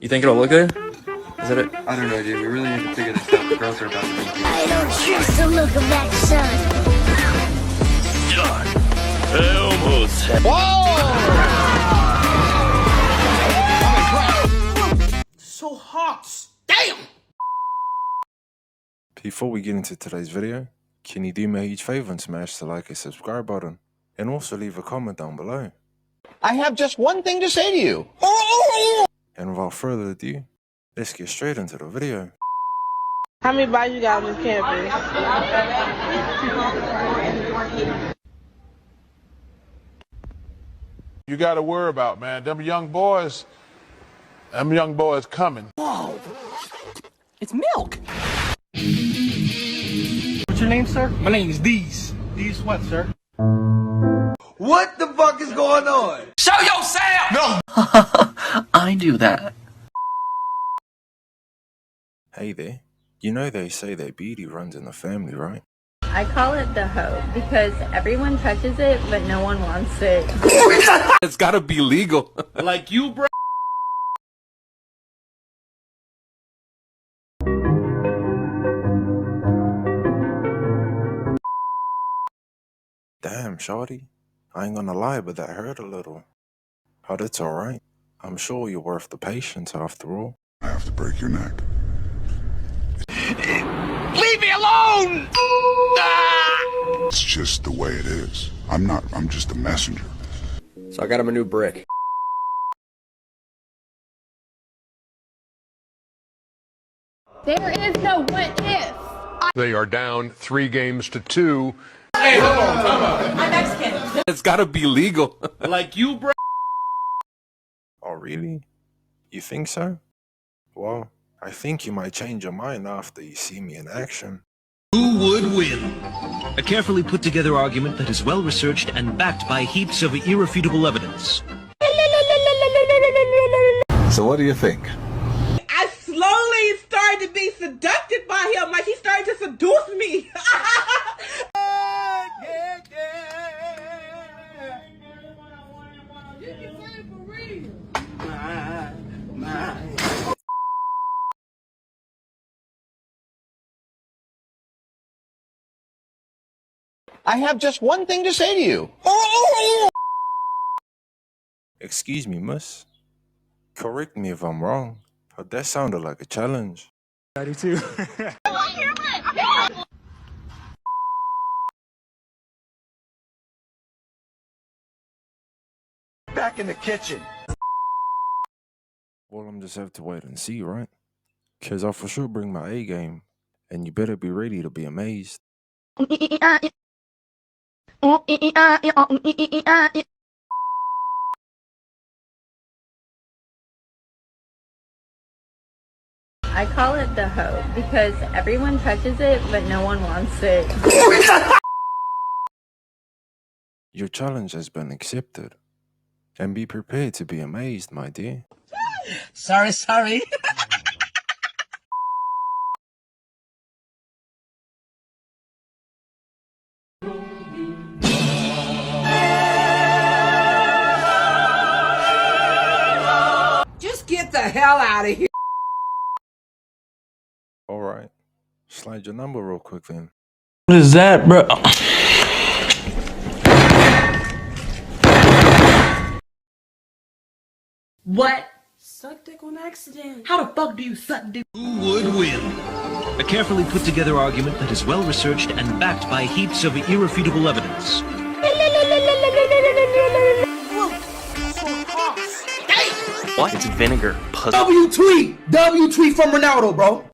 You think it'll look good? Is it? I don't know, dude. We really need to figure this out. The girls are about to be here. I don't trust the look of that sun. Done. Almost. Whoa! So hot. Damn! Before we get into today's video, can you do me a huge favor and smash the like and subscribe button? And also leave a comment down below. I have just one thing to say to you. And without further ado, let's get straight into the video. How many bodies you got on this campus? You got to worry about, man. Them young boys coming. Whoa! It's milk! What's your name, sir? My name is Rizz. Rizz what, sir? What the fuck is going on? Show yourself! No! I do that. Hey there, you know they say that beauty runs in the family, right? I call it the hoe because everyone touches it, but no one wants it. It's gotta be legal. Like you, bro. Damn, shawty. I ain't gonna lie, but that hurt a little. But it's alright. I'm sure you're worth the patience after all. I have to break your neck. Leave me alone! It's just the way it is. I'm just a messenger. So I got him a new brick. There is no what if. They are down 3-2. Hey, hold on, time out. I'm Mexican. It's gotta be legal. Like you, bro. Oh, really? You think so? Well, I think you might change your mind after you see me in action. Who would win? A carefully put together argument that is well researched and backed by heaps of irrefutable evidence. So what do you think? I slowly started to be seduced by him, like he started to seduce me. I have just one thing to say to you. Excuse me, miss. Correct me if I'm wrong, but that sounded like a challenge. I do too. Back in the kitchen. Well, I'm just have to wait and see, right? Cause I'll for sure bring my A game, and you better be ready to be amazed. I call it the hoe because everyone touches it, but no one wants it. Your challenge has been accepted. And be prepared to be amazed, my dear. Sorry. Just get the hell out of here. Alright. Slide your number real quick then. What is that, bro? What? Suck dick on accident. How the fuck do you suck dick? Who would win? A carefully put together argument that is well researched and backed by heaps of irrefutable evidence. What? It's vinegar. W tweet from Ronaldo, bro.